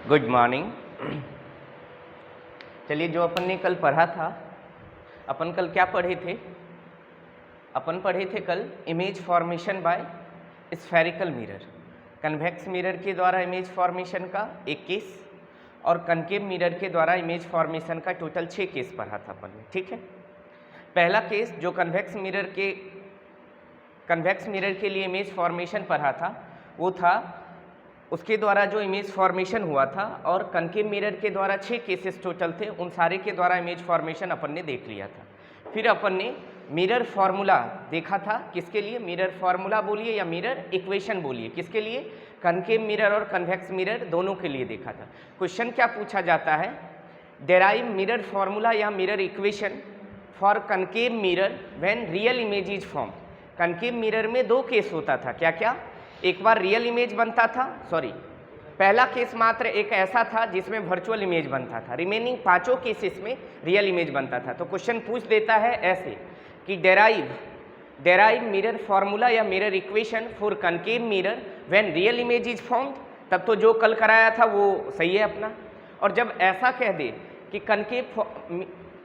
Good morning. चलिए, जो अपन ने कल पढ़ा था, अपन कल क्या पढ़े थे? अपन पढ़े थे कल image formation by spherical mirror. Convex mirror के द्वारा इमेज फॉर्मेशन का एक केस और कनकेव मिरर के द्वारा इमेज फॉर्मेशन का टोटल 6 केस पढ़ा था अपन ने। ठीक है, पहला केस जो कन्वेक्स मिरर के लिए इमेज फॉर्मेशन पढ़ा था वो था उसके द्वारा जो इमेज फॉर्मेशन हुआ था, और कनकेव मिरर के द्वारा 6 केसेस टोटल थे, उन सारे के द्वारा इमेज फॉर्मेशन अपन ने देख लिया था। फिर अपन ने मिरर फार्मूला देखा था, किसके लिए? मिरर फार्मूला बोलिए या मिरर इक्वेशन बोलिए, किसके लिए? कनकेव मिरर और कन्वेक्स मिरर दोनों के लिए देखा था। क्वेश्चन क्या पूछा जाता है? डेराइव मिरर फार्मूला या mirror equation for concave mirror when real image is form. Concave mirror में 2 केस होता था, क्या क्या? एक बार रियल इमेज बनता था, पहला केस मात्र एक ऐसा था जिसमें वर्चुअल इमेज बनता था, रिमेनिंग 5 केसेस में रियल इमेज बनता था। तो क्वेश्चन पूछ देता है ऐसे कि डेराइव मिरर फार्मूला या mirror equation for concave mirror when real image is formed. तब तो जो कल कराया था वो सही है अपना। और जब ऐसा कह दे कि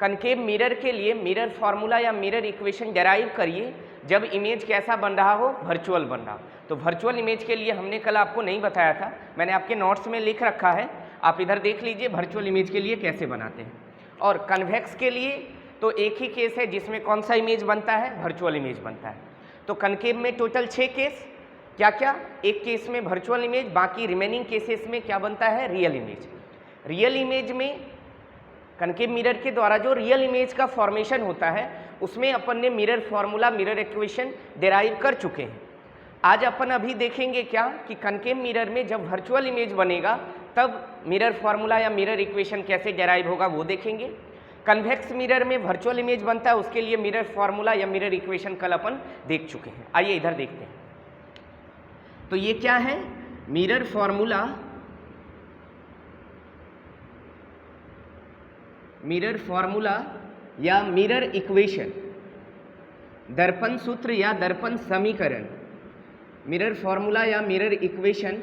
कनकेव मिरर के लिए मिरर फार्मूला या मिरर इक्वेशन डेराइव करिए जब इमेज कैसा बन रहा हो? वर्चुअल बन रहा हो। तो वर्चुअल इमेज के लिए हमने कल आपको नहीं बताया था, मैंने आपके नोट्स में लिख रखा है, आप इधर देख लीजिए वर्चुअल इमेज के लिए कैसे बनाते हैं। और कन्वेक्स के लिए तो एक ही केस है जिसमें कौन सा इमेज बनता है? वर्चुअल इमेज बनता है। तो कनकेव में टोटल 6 केस, क्या क्या? एक केस में वर्चुअल इमेज, बाकी रिमेनिंग केसेस में क्या बनता है? Real image. रियल इमेज में कनकेव मिरर के द्वारा जो रियल इमेज का फॉर्मेशन होता है उसमें अपन ने mirror formula mirror equation derive कर चुके हैं। आज अपन अभी देखेंगे क्या कि कनकेव मिरर में जब वर्चुअल इमेज बनेगा तब मिरर फार्मूला या मिरर इक्वेशन कैसे डेराइव होगा वो देखेंगे। कन्वेक्स मिरर में वर्चुअल इमेज बनता है, उसके लिए मिरर फार्मूला या मिरर इक्वेशन कल अपन देख चुके हैं। आइए इधर देखते हैं। तो ये क्या है? मिरर फार्मूला, मिरर फार्मूला या मिरर इक्वेशन, दर्पण सूत्र या दर्पण समीकरण। मिरर फार्मूला या mirror equation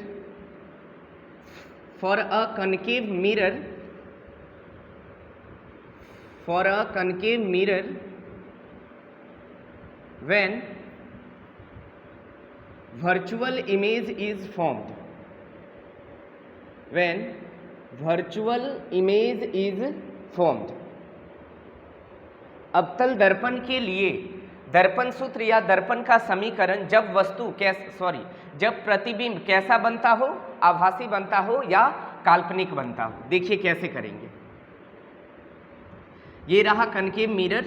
for a concave mirror, for a concave mirror when virtual image is formed, when virtual image is formed। अवतल दर्पण के लिए दर्पण सूत्र या दर्पण का समीकरण जब वस्तु जब प्रतिबिंब कैसा बनता हो? आभासी बनता हो या काल्पनिक बनता हो। देखिए कैसे करेंगे। ये रहा कनकेव मिरर,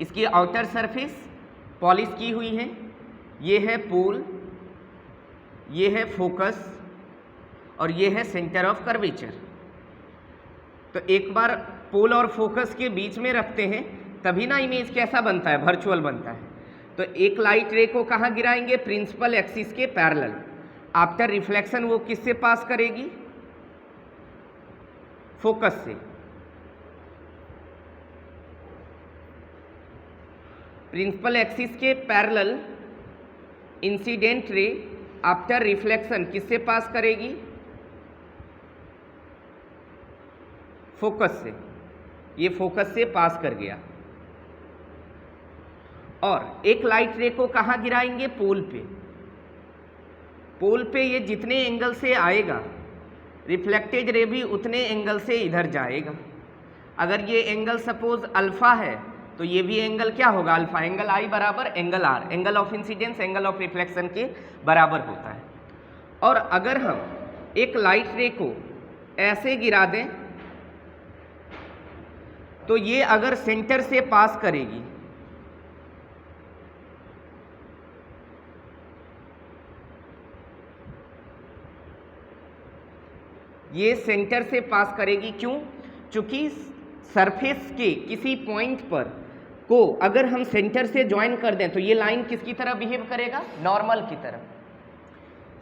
इसकी आउटर सरफेस पॉलिश की हुई है, ये है पोल, ये है फोकस और ये है सेंटर ऑफ कर्वेचर। तो एक बार पोल और फोकस के बीच में रखते हैं तभी ना इमेज कैसा बनता है? वर्चुअल बनता है। तो एक लाइट रे को कहाँ गिराएंगे? प्रिंसिपल एक्सिस के पैरेलल। आफ्टर रिफ्लेक्शन वो किससे पास करेगी? फोकस से। प्रिंसिपल एक्सिस के parallel incident ray after reflection किससे पास करेगी? फोकस से। ये फोकस से पास कर गया। और एक लाइट रे को कहाँ गिराएंगे? पोल पे। पोल पे ये जितने एंगल से आएगा रिफ्लेक्टेड रे भी उतने एंगल से इधर जाएगा। अगर ये एंगल सपोज अल्फा है तो ये भी एंगल क्या होगा? अल्फा। एंगल आई बराबर angle R, angle of incidence angle of reflection के बराबर होता है। और अगर हम एक लाइट रे को ऐसे गिरा दें तो ये अगर सेंटर से पास करेगी ये सेंटर से पास करेगी। क्यों? क्योंकि सरफेस के किसी पॉइंट पर को अगर हम सेंटर से ज्वाइन कर दें तो ये लाइन किसकी तरह बिहेव करेगा? नॉर्मल की तरह।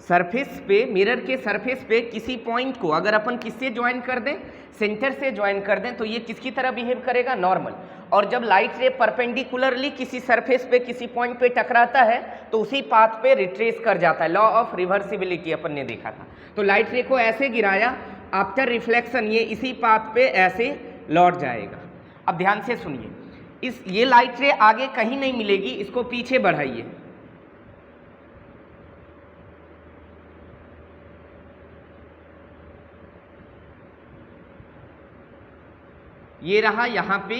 सरफेस पे, मिरर के सरफेस पे किसी पॉइंट को अगर अपन किससे ज्वाइन कर दें, सेंटर से ज्वाइन कर दें, तो ये किसकी तरह बिहेव करेगा, नॉर्मल। और जब लाइट रे परपेंडिकुलरली किसी सरफेस पे किसी पॉइंट पे टकराता है तो उसी पाथ पे रिट्रेस कर जाता है, लॉ ऑफ रिवर्सिबिलिटी अपन ने देखा था। तो लाइट रे को ऐसे गिराया, आफ्टर रिफ्लेक्शन ये इसी पाथ पे ऐसे लौट जाएगा। अब ध्यान से सुनिए, ये लाइट रे आगे कहीं नहीं मिलेगी, इसको पीछे बढ़ाइए। ये रहा, यहाँ पे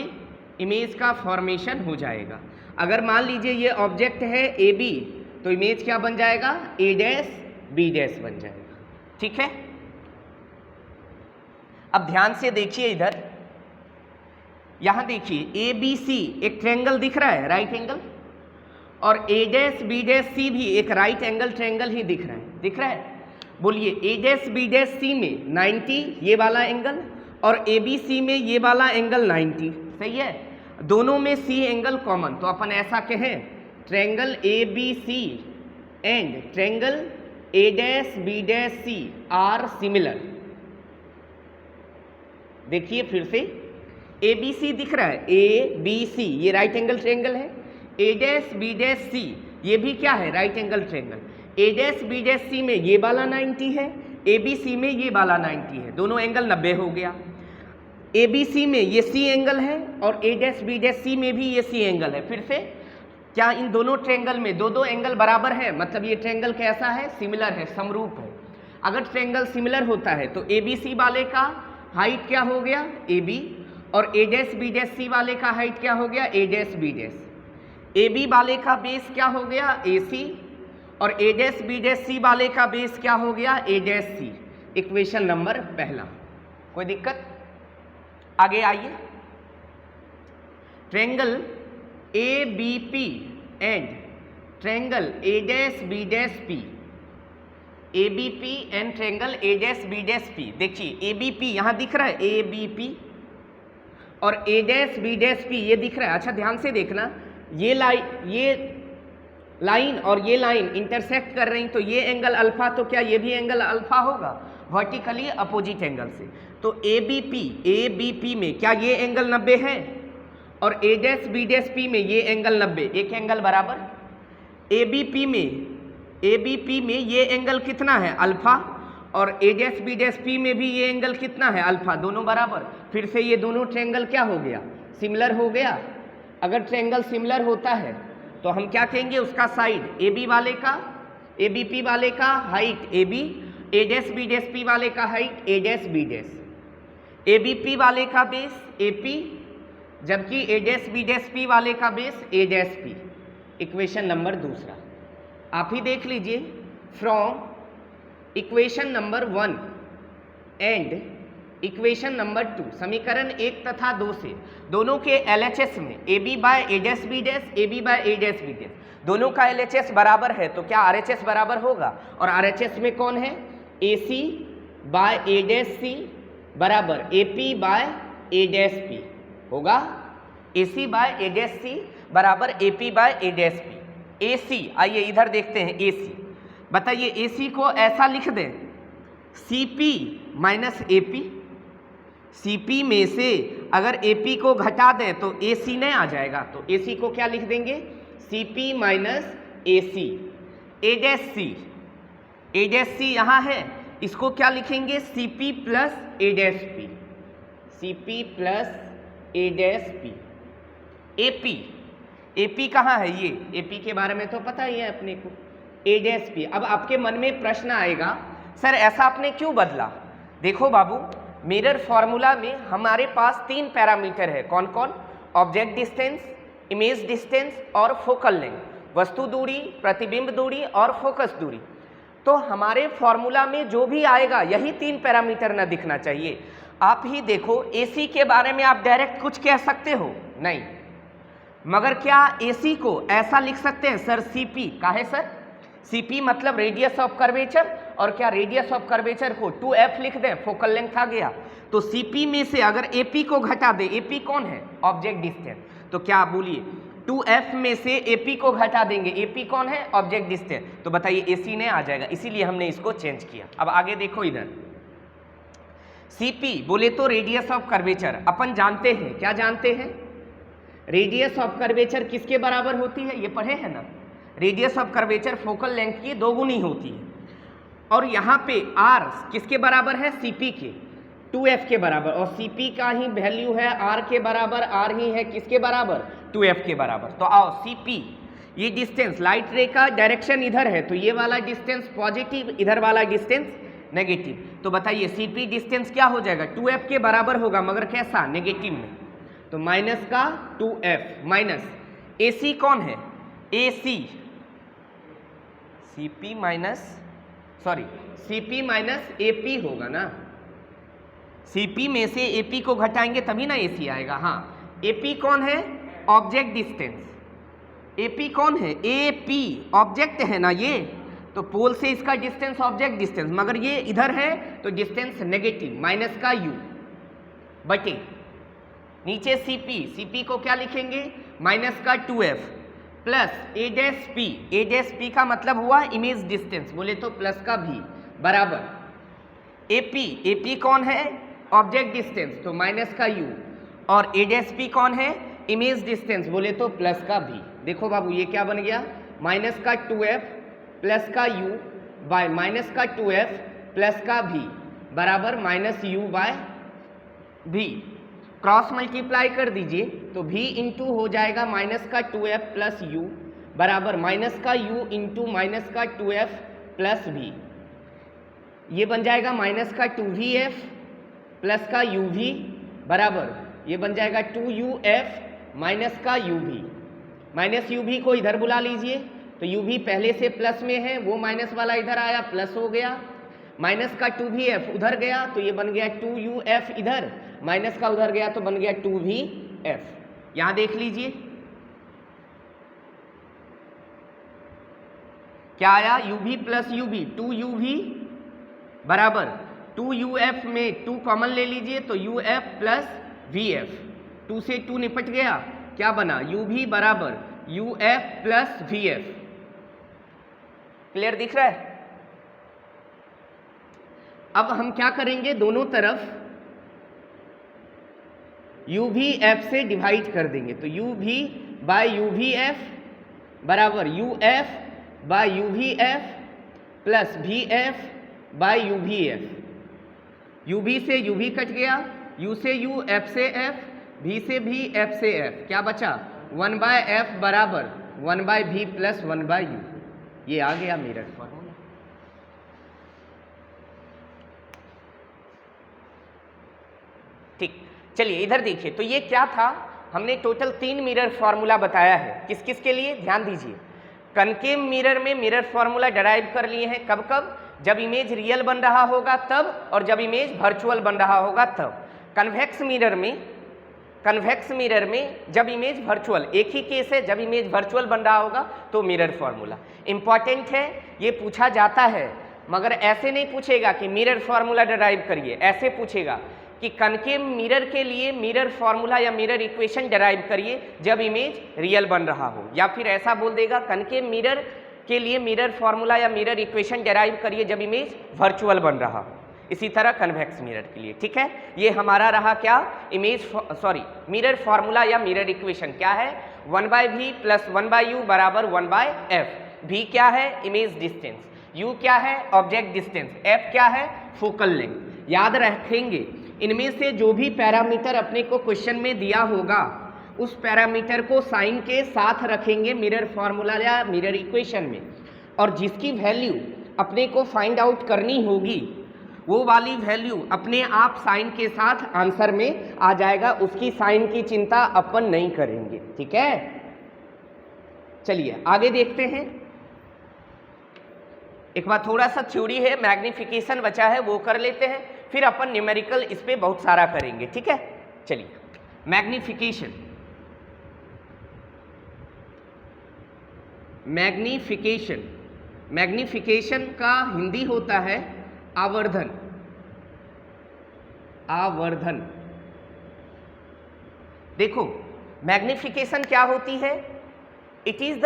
इमेज का फॉर्मेशन हो जाएगा। अगर मान लीजिए ये ऑब्जेक्ट है ए बी, तो इमेज क्या बन जाएगा, ए डैश बी डैश बन जाएगा। ठीक है, अब ध्यान से देखिए इधर, यहां देखिए ए बी सी एक ट्रायंगल दिख रहा है, राइट एंगल, और ए डैश बी डैश सी भी एक राइट एंगल ट्रायंगल ही दिख रहा है, दिख रहा है। बोलिए ए डैश बी डैश सी में 90 ये वाला एंगल और ए बी सी में ये वाला एंगल 90, सही है। दोनों में सी एंगल कॉमन, तो अपन ऐसा कहें triangle A B C and triangle A dash B dash C are similar. देखिए फिर से, ए बी सी दिख रहा है, ए बी सी ये राइट एंगल ट्रायंगल है, ए डैश बी डैश सी ये भी क्या है, right angle triangle. A dash B dash सी में ये वाला 90 है, ए बी सी में ये वाला 90 है, दोनों एंगल 90 हो गया। ए बी सी में ये सी एंगल है और ए डैश बी डैश सी में भी ये सी एंगल है। फिर से क्या इन दोनों ट्रायंगल में दो एंगल बराबर है, मतलब ये ट्रायंगल कैसा है, सिमिलर है, समरूप है। अगर ट्रायंगल सिमिलर होता है तो ए बी सी वाले का हाइट क्या हो गया, ए बी, और A dash B dash C वाले का हाइट क्या हो गया, A dash B dash. A B वाले का बेस क्या हो गया, ए सी, और A dash B dash C वाले का बेस क्या हो गया, A dash C. Equation number पहला, कोई दिक्कत। आगे आइए, triangle A B P and triangle A dash B dash P, A B P and triangle A dash B dash P. देखिए ए बी पी यहाँ दिख रहा है, ए बी पी, और A dash B dash P ये दिख रहा है। अच्छा ध्यान से देखना, ये लाइन और ये लाइन इंटरसेक्ट कर रही, तो ये एंगल अल्फा, तो क्या ये भी एंगल अल्फा होगा, वर्टिकली अपोजिट एंगल से। तो ए बी पी में क्या ये एंगल 90 है, और A dash B dash P में ये एंगल 90, एक एंगल बराबर। ए बी पी में ये एंगल कितना है, अल्फा, और A dash B dash P में भी ये एंगल कितना है, अल्फा, दोनों बराबर। फिर से ये दोनों ट्रायंगल क्या हो गया, सिमिलर हो गया। अगर ट्रायंगल सिमिलर होता है तो हम क्या कहेंगे, उसका साइड ए बी वाले का, ए बी पी वाले का height A B, A dash B dash P वाले का height A dash B dash, A B P वाले का बेस ए पी, जबकि A dash B dash P वाले का base A dash P. Equation number दूसरा आप ही देख लीजिए, from equation number 1 and equation number 2, समीकरण 1 तथा 2 से दोनों के LHS में A B by A dash B dash, A B by A dash B dash, दोनों का LHS बराबर है, तो क्या RHS बराबर होगा। और RHS में कौन है, ए C by A dash C बराबर A P by A dash P होगा। A C by A dash C बराबर A P by A dash P. A C, आइए इधर देखते हैं, ए सी बताइए, ए सी को ऐसा लिख दें, C P minus A P. सी पी में से अगर ए पी को घटा दें तो ए सी नहीं आ जाएगा, तो ए सी को क्या लिख देंगे, C P minus A C. A dash C, A dash C यहाँ है, इसको क्या लिखेंगे, C P plus A dash P, C P plus A dash P. A P, A P कहाँ है, ये ए पी के बारे में तो पता ही है अपने को, ए डैश पी। अब आपके मन में प्रश्न आएगा, सर ऐसा आपने क्यों बदला। देखो बाबू, मिरर फॉर्मूला में हमारे पास 3 पैरामीटर है, कौन कौन, ऑब्जेक्ट डिस्टेंस, इमेज डिस्टेंस और फोकल लेंथ, वस्तु दूरी, प्रतिबिंब दूरी और फोकस दूरी। तो हमारे फॉर्मूला में जो भी आएगा यही 3 पैरामीटर ना दिखना चाहिए। आप ही देखो, एसी के बारे में आप डायरेक्ट कुछ कह सकते हो नहीं, मगर क्या एसी को ऐसा लिख सकते हैं, सर सीपी, काहे सर, सीपी मतलब रेडियस ऑफ कर्वेचर, और क्या रेडियस ऑफ कर्वेचर को 2f लिख दें, फोकल लेंथ आ गया। तो सीपी में से अगर एपी को घटा दे, एपी कौन है, ऑब्जेक्ट डिस्टेंस, तो क्या बोलिए 2f में से AP को घटा देंगे। AP कौन है? Object distance. तो बताइए AC ने आ जाएगा, इसीलिए हमने इसको चेंज किया। अब आगे देखो इधर, CP बोले तो रेडियस ऑफ कर्वेचर। अपन जानते हैं, क्या जानते हैं? रेडियस ऑफ कर्वेचर किसके बराबर होती है? ये पढ़े हैं ना, radius of curvature focal length की 2 गुनी होती है। और यहाँ पे R किसके बराबर है? CP के, 2f के बराबर। और CP का ही वैल्यू है R के बराबर, R ही है किसके बराबर? 2f के बराबर। तो आओ CP, ये डिस्टेंस, लाइट रे का डायरेक्शन इधर है, तो ये वाला डिस्टेंस पॉजिटिव, इधर वाला डिस्टेंस नेगेटिव। तो बताइए CP डिस्टेंस क्या हो जाएगा? 2f के बराबर होगा, मगर कैसा? नेगेटिव में। तो माइनस का 2f माइनस AC कौन है? AC, CP माइनस AP होगा ना। CP में से AP को घटाएंगे तभी ना AC आएगा। हाँ, AP कौन है? Object distance. AP कौन है? AP ऑब्जेक्ट है ना ये, तो पोल से इसका डिस्टेंस ऑब्जेक्ट डिस्टेंस, मगर ये इधर है तो डिस्टेंस नेगेटिव, माइनस का U बटे नीचे CP को क्या लिखेंगे? माइनस का 2f plus A dash P का मतलब हुआ इमेज डिस्टेंस, बोले तो प्लस का V बराबर AP कौन है? ऑब्जेक्ट डिस्टेंस, तो माइनस का U, और A डैश P कौन है? इमेज डिस्टेंस, बोले तो प्लस का V। देखो बाबू ये क्या बन गया? माइनस का 2f प्लस का U बाय माइनस का 2f प्लस का V बराबर minus U by V। Cross multiply कर दीजिए तो V इंटू हो जाएगा माइनस का 2f प्लस U बराबर माइनस का U इंटू माइनस का 2f प्लस V। ये बन जाएगा माइनस का 2VF प्लस का UV बराबर ये बन जाएगा 2UF माइनस का UV। माइनस UV को इधर बुला लीजिए, तो UV पहले से प्लस में है, वो माइनस वाला इधर आया, प्लस हो गया। माइनस का 2VF उधर गया तो ये बन गया 2UF इधर, माइनस का उधर गया तो बन गया 2VF। यहां देख लीजिए क्या आया? UV प्लस UV, 2UV बराबर 2UF में 2 कॉमन ले लीजिए तो UF प्लस VF, 2 से 2 निपट गया, क्या बना? UV बराबर UF प्लस VF। क्लियर दिख रहा है? अब हम क्या करेंगे? दोनों तरफ UVF से डिवाइड कर देंगे, तो UV बाय UVF बराबर UF by UVF plus VF by UVF। UV से UV कट गया, U से U, F से F, V से V, F से F, क्या बचा? 1 बाय F बराबर 1 by V plus 1 by U। ये आ गया मिरर फॉर्मूला। ठीक, चलिए इधर देखिए, तो ये क्या था? हमने टोटल 3 मिरर फॉर्मूला बताया है। किस किस के लिए? ध्यान दीजिए। कनकेव मिरर में मिरर फॉर्मूला डराइव कर लिए हैं, कब कब? जब इमेज रियल बन रहा होगा तब, और जब इमेज वर्चुअल बन रहा होगा तब। कन्वेक्स मिरर में जब इमेज वर्चुअल, एक ही केस है, जब इमेज वर्चुअल बन रहा होगा तो मिरर फॉर्मूला इंपॉर्टेंट है, ये पूछा जाता है, मगर ऐसे नहीं पूछेगा कि मिरर फॉर्मूला डराइव करिए, ऐसे पूछेगा कि कनकेव मिरर के लिए मिरर फॉर्मूला या मिरर इक्वेशन डराइव करिए जब इमेज रियल बन रहा हो, या फिर ऐसा बोल देगा कनकेव मिरर के लिए मिरर फॉर्मूला या मिरर इक्वेशन डराइव करिए जब इमेज वर्चुअल बन रहा हो। इसी तरह कन्वेक्स मिरर के लिए, ठीक है। ये हमारा रहा क्या? मिरर फॉर्मूला या मिरर इक्वेशन क्या है? 1/v प्लस 1/u बराबर 1/f। v क्या है? Image distance. u क्या है? Object distance. f क्या है? Focal length. याद रखेंगे, इनमें से जो भी पैरामीटर अपने को क्वेश्चन में दिया होगा उस पैरामीटर को साइन के साथ रखेंगे मिरर फॉर्मूला या मिरर इक्वेशन में, और जिसकी वैल्यू अपने को फाइंड आउट करनी होगी वो वाली वैल्यू अपने आप साइन के साथ आंसर में आ जाएगा, उसकी साइन की चिंता अपन नहीं करेंगे, ठीक है। चलिए आगे देखते हैं। एक बार थोड़ा सा थ्योरी है, मैग्निफिकेशन बचा है वो कर लेते हैं, फिर अपन न्यूमेरिकल इस पे बहुत सारा करेंगे, ठीक है। चलिए मैग्निफिकेशन का हिंदी होता है आवर्धन। देखो मैग्निफिकेशन क्या होती है? It is the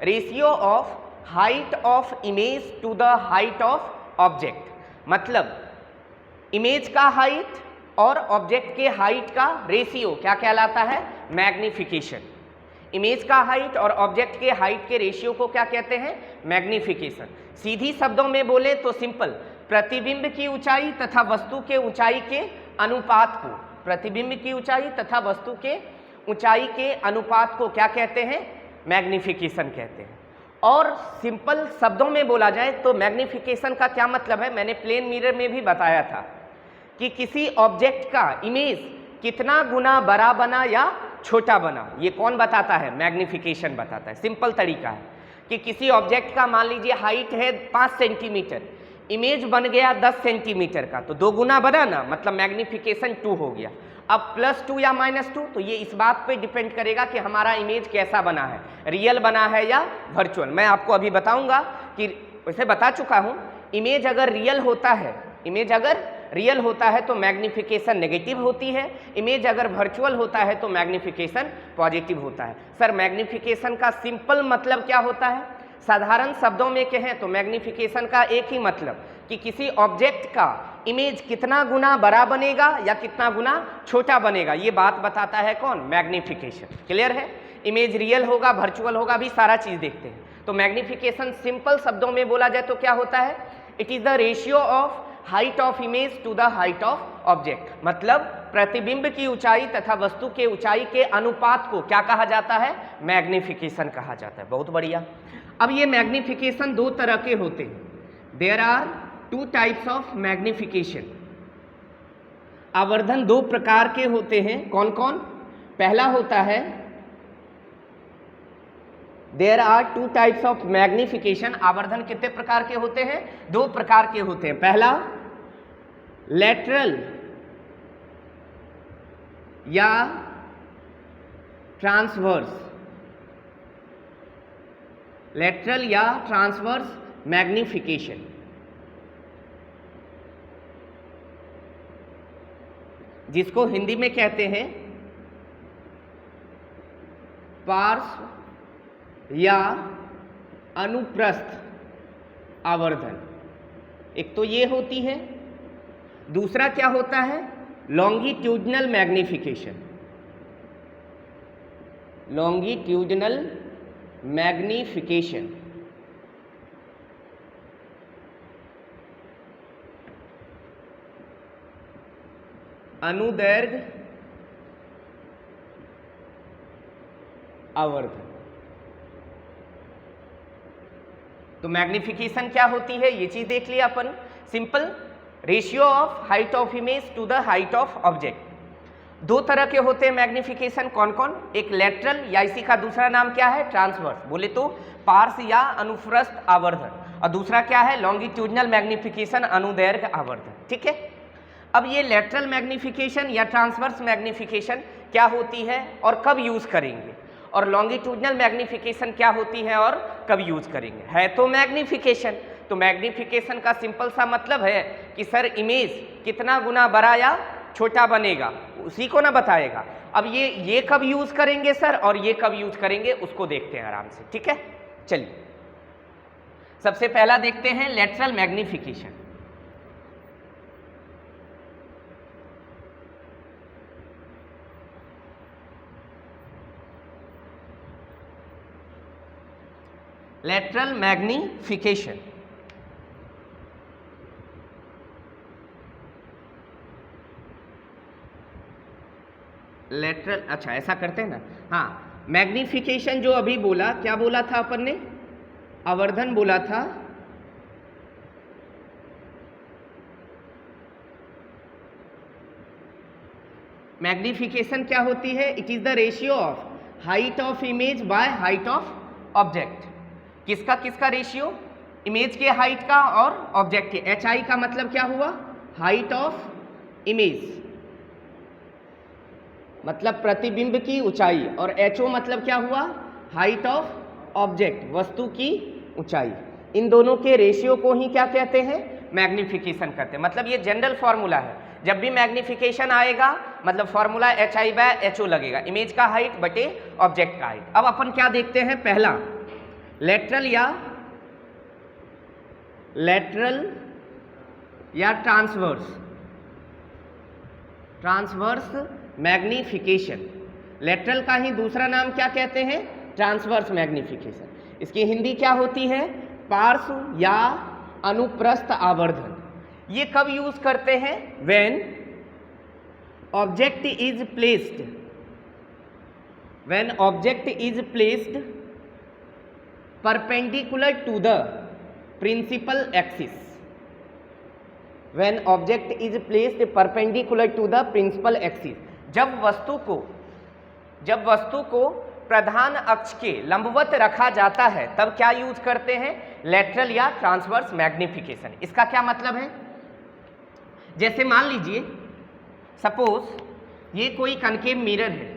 ratio of height of image to the height of object. मतलब इमेज का हाइट और ऑब्जेक्ट के हाइट का रेशियो क्या कहलाता है? मैग्निफिकेशन। इमेज का हाइट और ऑब्जेक्ट के हाइट के रेशियो को क्या कहते हैं? मैग्निफिकेशन। सीधी शब्दों में बोले तो सिंपल, प्रतिबिंब की ऊंचाई तथा वस्तु के ऊंचाई के अनुपात को, प्रतिबिंब की ऊंचाई तथा वस्तु के ऊंचाई के अनुपात को क्या कहते हैं? मैग्निफिकेशन कहते हैं। और सिंपल शब्दों में बोला जाए तो मैग्निफिकेशन का क्या मतलब है? मैंने प्लेन मिरर में भी बताया था कि किसी ऑब्जेक्ट का इमेज कितना गुना बड़ा बना या छोटा बना, ये कौन बताता है? मैग्निफिकेशन बताता है। सिंपल तरीका है कि किसी ऑब्जेक्ट का मान लीजिए हाइट है 5 सेंटीमीटर, इमेज बन गया 10 सेंटीमीटर का, तो 2 गुना बना ना, मतलब मैग्निफिकेशन 2 हो गया। अब +2 या -2, तो ये इस बात पे डिपेंड करेगा कि हमारा इमेज कैसा बना है, रियल बना है या वर्चुअल। मैं आपको अभी बताऊंगा कि वैसे बता चुका हूँ, इमेज अगर रियल होता है तो मैग्निफिकेशन नेगेटिव होती है, इमेज अगर वर्चुअल होता है तो मैग्निफिकेशन पॉजिटिव होता है। सर मैग्निफिकेशन का सिंपल मतलब क्या होता है? साधारण शब्दों में कहें तो मैग्निफिकेशन का एक ही मतलब कि किसी ऑब्जेक्ट का इमेज कितना गुना बड़ा बनेगा या कितना गुना छोटा बनेगा, ये बात बताता है कौन? मैग्निफिकेशन। क्लियर है? इमेज रियल होगा, वर्चुअल होगा, भी सारा चीज देखते हैं। तो मैग्निफिकेशन सिंपल शब्दों में बोला जाए तो क्या होता है? It is the ratio of height of image to the height of object. मतलब प्रतिबिंब की ऊंचाई तथा वस्तु के ऊंचाई के अनुपात को क्या कहा जाता है? मैग्निफिकेशन कहा जाता है। बहुत बढ़िया। अब ये मैग्निफिकेशन 2 तरह के होते हैं। There are 2 types of magnification. आवर्धन 2 प्रकार के होते हैं। कौन कौन? पहला होता है, there are 2 types of magnification. आवर्धन कितने प्रकार के होते हैं? 2 प्रकार के होते हैं। पहला लेटरल या ट्रांसवर्स, लेटरल या ट्रांसवर्स मैग्निफिकेशन। जिसको हिंदी में कहते हैं पार्श्व या अनुप्रस्थ आवर्धन। एक तो ये होती है, दूसरा क्या होता है? Longitudinal magnification. लॉन्गिट्यूडनल मैग्निफिकेशन अनुदैर्घ्य आवर्धन। तो मैग्निफिकेशन क्या होती है ये चीज देख लिया अपन। Simple, ratio of height of image to the height of object. 2 तरह के होते हैं मैग्निफिकेशन। कौन कौन? एक लेटरल या इसी का दूसरा नाम क्या है? ट्रांसवर्स, बोले तो पार्श्व या अनुप्रस्थ आवर्धन। और दूसरा क्या है? लॉन्गिट्यूडनल मैग्निफिकेशन, अनुदैर्घ्य आवर्धन। ठीक है। अब ये लेटरल मैग्निफिकेशन या ट्रांसवर्स मैग्निफिकेशन क्या होती है और कब यूज करेंगे, और लॉन्गिट्यूडनल मैग्निफिकेशन क्या होती है और कब यूज करेंगे? है तो मैग्निफिकेशन। तो मैग्निफिकेशन का सिंपल सा मतलब है कि सर इमेज कितना गुना बड़ा या छोटा बनेगा, उसी को ना बताएगा। अब ये कब यूज करेंगे सर और ये कब यूज करेंगे, उसको देखते हैं आराम से। ठीक है, चलिए सबसे पहला देखते हैं lateral magnification. Lateral magnification lateral, अच्छा ऐसा करते हैं ना। हाँ, मैग्निफिकेशन जो अभी बोला, क्या बोला था अपन ने? आवर्धन बोला था। मैग्निफिकेशन क्या होती है? It is the ratio of height of image by height of object. किसका किसका रेशियो? इमेज के हाइट का और ऑब्जेक्ट के। एच आई का मतलब क्या हुआ? हाइट ऑफ इमेज, मतलब प्रतिबिंब की ऊंचाई, और एच ओ मतलब क्या हुआ? हाइट ऑफ ऑब्जेक्ट, वस्तु की ऊंचाई। इन दोनों के रेशियो को ही क्या कहते हैं? मैग्निफिकेशन कहते हैं। मतलब ये जनरल फॉर्मूला है जब भी मैग्निफिकेशन आएगा मतलब फॉर्मूला HI/HO लगेगा, इमेज का हाइट बटे ऑब्जेक्ट का हाइट। अब अपन क्या देखते हैं, पहला लेटरल या ट्रांसवर्स मैग्निफिकेशन। लेटरल का ही दूसरा नाम क्या कहते हैं, ट्रांसवर्स मैग्निफिकेशन। इसकी हिंदी क्या होती है, पार्श्व या अनुप्रस्थ आवर्धन। ये कब यूज करते हैं, when object is placed perpendicular to the principal axis. When object is placed perpendicular to the principal axis, जब वस्तु को प्रधान अक्ष के लंबवत रखा जाता है तब क्या यूज करते हैं, लेटरल या ट्रांसवर्स मैग्निफिकेशन। इसका क्या मतलब है, जैसे मान लीजिए सपोज ये कोई कनकेव मिरर है,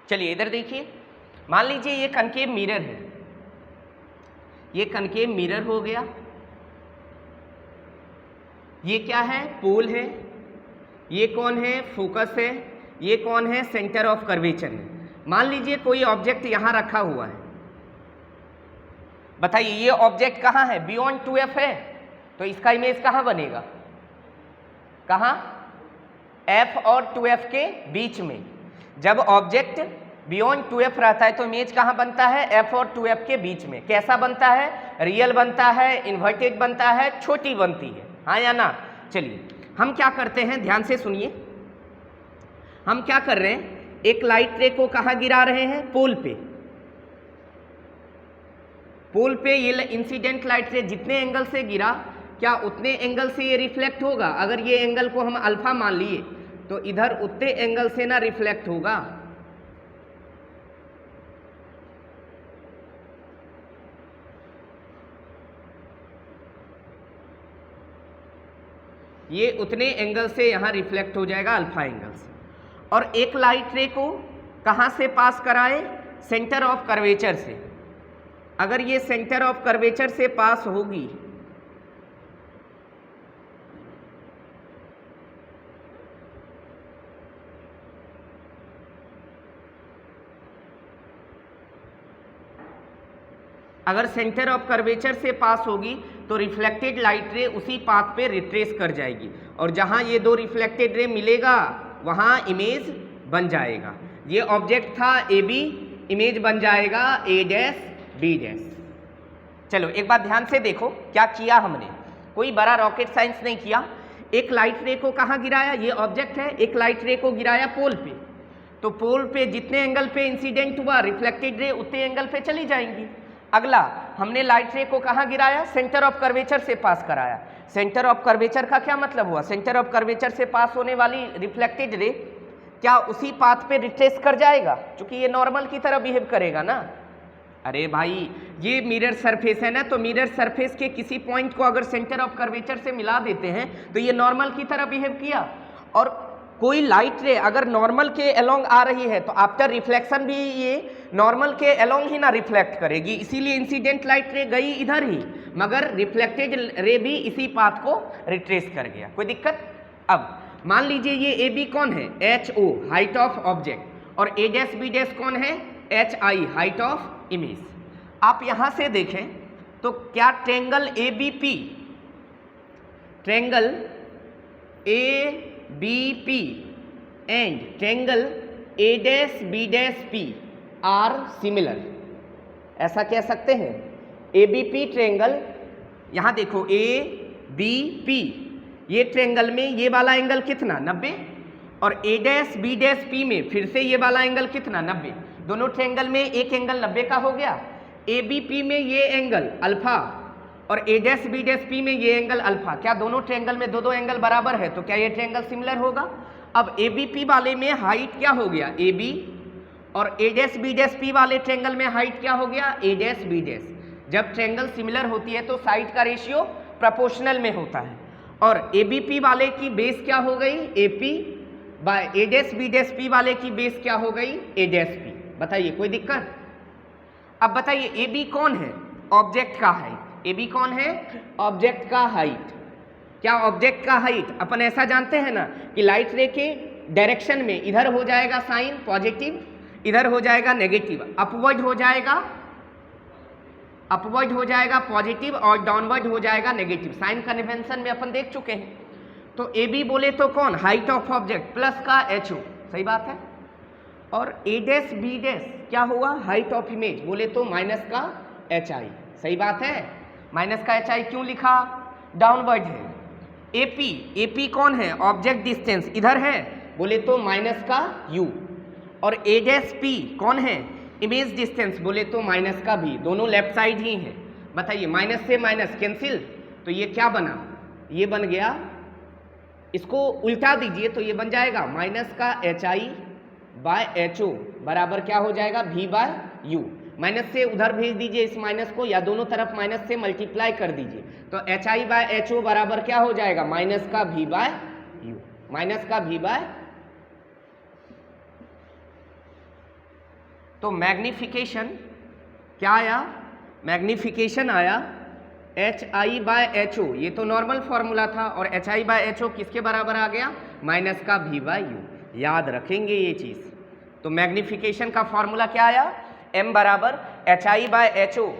चलिए इधर देखिए, मान लीजिए ये कनकेव मिरर है, ये कनकेव मिरर हो गया, ये क्या है, पोल है, ये कौन है, फोकस है, ये कौन है, सेंटर ऑफ कर्वेचर है। मान लीजिए कोई ऑब्जेक्ट यहां रखा हुआ है, बताइए ये ऑब्जेक्ट कहां है, बियॉन्ड 2f है, तो इसका इमेज कहां बनेगा, कहां, f और 2f के बीच में। जब ऑब्जेक्ट बियॉन्ड 2f रहता है तो इमेज कहां बनता है, f और 2f के बीच में। कैसा बनता है, रियल बनता है, इन्वर्टेड बनता है, छोटी बनती है, हाँ या ना। चलिए हम क्या करते हैं, ध्यान से सुनिए, हम क्या कर रहे हैं, एक लाइट रे को कहां गिरा रहे हैं, पोल पे ये इंसिडेंट लाइट रे जितने एंगल से गिरा, क्या उतने एंगल से ये रिफ्लेक्ट होगा। अगर ये एंगल को हम अल्फा मान लिए तो इधर उतने एंगल से ना रिफ्लेक्ट होगा, ये उतने एंगल से यहां रिफ्लेक्ट हो जाएगा, अल्फा एंगल से। और एक लाइट रे को कहां से पास कराए, सेंटर ऑफ कर्वेचर से। अगर ये सेंटर ऑफ कर्वेचर से पास होगी अगर सेंटर ऑफ कर्वेचर से पास होगी तो रिफ्लेक्टेड लाइट रे उसी पाथ पे रिट्रेस कर जाएगी और जहां ये दो रिफ्लेक्टेड रे मिलेगा वहां इमेज बन जाएगा। ये ऑब्जेक्ट था AB, इमेज बन जाएगा A', B'। चलो एक बात ध्यान से देखो, क्या किया हमने, कोई बड़ा रॉकेट साइंस नहीं किया। एक लाइट रे को कहाँ गिराया, ये ऑब्जेक्ट है, एक लाइट रे को गिराया पोल पे, तो पोल पे जितने एंगल पे इंसिडेंट हुआ रिफ्लेक्टेड रे उतने एंगल पे चली जाएंगी। अगला हमने लाइट रे को कहाँ गिराया, सेंटर ऑफ कर्वेचर से पास कराया। सेंटर ऑफ कर्वेचर का क्या मतलब हुआ, सेंटर ऑफ कर्वेचर से पास होने वाली रिफ्लेक्टेड रे क्या उसी पाथ पे रिट्रेस कर जाएगा, क्योंकि ये नॉर्मल की तरह बिहेव करेगा ना। अरे भाई ये मिरर सरफेस है ना, तो मिरर सरफेस के किसी पॉइंट को अगर सेंटर ऑफ कर्वेचर से मिला देते हैं तो ये नॉर्मल की तरह बिहेव किया। और कोई लाइट रे अगर नॉर्मल के अलोंग आ रही है तो आफ्टर रिफ्लेक्शन भी ये नॉर्मल के अलोंग ही ना रिफ्लेक्ट करेगी, इसीलिए इंसिडेंट लाइट रे गई इधर ही, मगर रिफ्लेक्टेड रे भी इसी पाथ को रिट्रेस कर गया। कोई दिक्कत। अब मान लीजिए ये AB कौन है, HO हाइट ऑफ ऑब्जेक्ट, और A', B' कौन है, HI हाइट ऑफ इमेज। आप यहां से देखें तो क्या triangle ABP, triangle ABP and triangle A', B' are similar, ऐसा कह सकते हैं। ABP ट्रेंगल, यहां देखो ABP, ये ट्रेंगल में ये वाला एंगल कितना 90, और A dash B dash P में फिर से ये वाला एंगल कितना 90, दोनों ट्रायंगल में एक एंगल 90 का हो गया। ए बी पी में ये एंगल अल्फा और A dash B dash P में ये एंगल अल्फा, क्या दोनों ट्रायंगल में दो एंगल बराबर है, तो क्या ये ट्रायंगल सिमिलर होगा। अब ए बी पी वाले में हाइट क्या हो गया ए बी, और A dash B dash P वाले ट्रायंगल में हाइट क्या हो गया ए डैश बी डैश। जब ट्रायंगल सिमिलर होती है तो साइड का रेशियो प्रोपोर्शनल में होता है, और ए बी पी वाले की बेस क्या हो गई A P by A dash B dash P वाले की बेस क्या हो गई ए डैश पी। बताइए कोई दिक्कत। अब बताइए ए बी कौन है, ऑब्जेक्ट का हाइट। ए बी कौन है, ऑब्जेक्ट का हाइट। क्या ऑब्जेक्ट का हाइट अपन ऐसा जानते हैं ना कि लाइट रे के डायरेक्शन में इधर हो जाएगा साइन पॉजिटिव, इधर हो जाएगा नेगेटिव, अपवर्ड हो जाएगा पॉजिटिव और डाउनवर्ड हो जाएगा नेगेटिव। साइन कन्वेंशन में अपन देख चुके हैं। तो ए बी बोले तो कौन, हाइट ऑफ ऑब्जेक्ट प्लस का एच ओ, सही बात है। और ए डैश बी डैश क्या हुआ, हाइट ऑफ इमेज बोले तो माइनस का एच आई, सही बात है। माइनस का एच आई क्यों लिखा, डाउनवर्ड है। ए पी कौन है, ऑब्जेक्ट डिस्टेंस इधर है बोले तो माइनस का यू, और ए डैश पी कौन है, इमेज डिस्टेंस बोले तो माइनस का भी, दोनों लेफ्ट साइड ही है। बताइए माइनस से माइनस कैंसिल, तो ये क्या बना, ये बन गया, इसको उल्टा दीजिए तो ये बन जाएगा माइनस का H I by H O बराबर क्या हो जाएगा भी बाय यू। माइनस से उधर भेज दीजिए इस माइनस को, या दोनों तरफ माइनस से मल्टीप्लाई कर दीजिए, तो H I by H O बराबर क्या हो जाएगा माइनस का भी बाय यू, माइनस का भी बाय। तो मैग्निफिकेशन क्या आया, मैग्निफिकेशन आया H I by H O, ये तो नॉर्मल फॉर्मूला था, और H I by H O किसके बराबर आ गया माइनस का भी बाय यू। याद रखेंगे ये चीज़। तो मैग्निफिकेशन का फॉर्मूला क्या आया, m बराबर H I by H O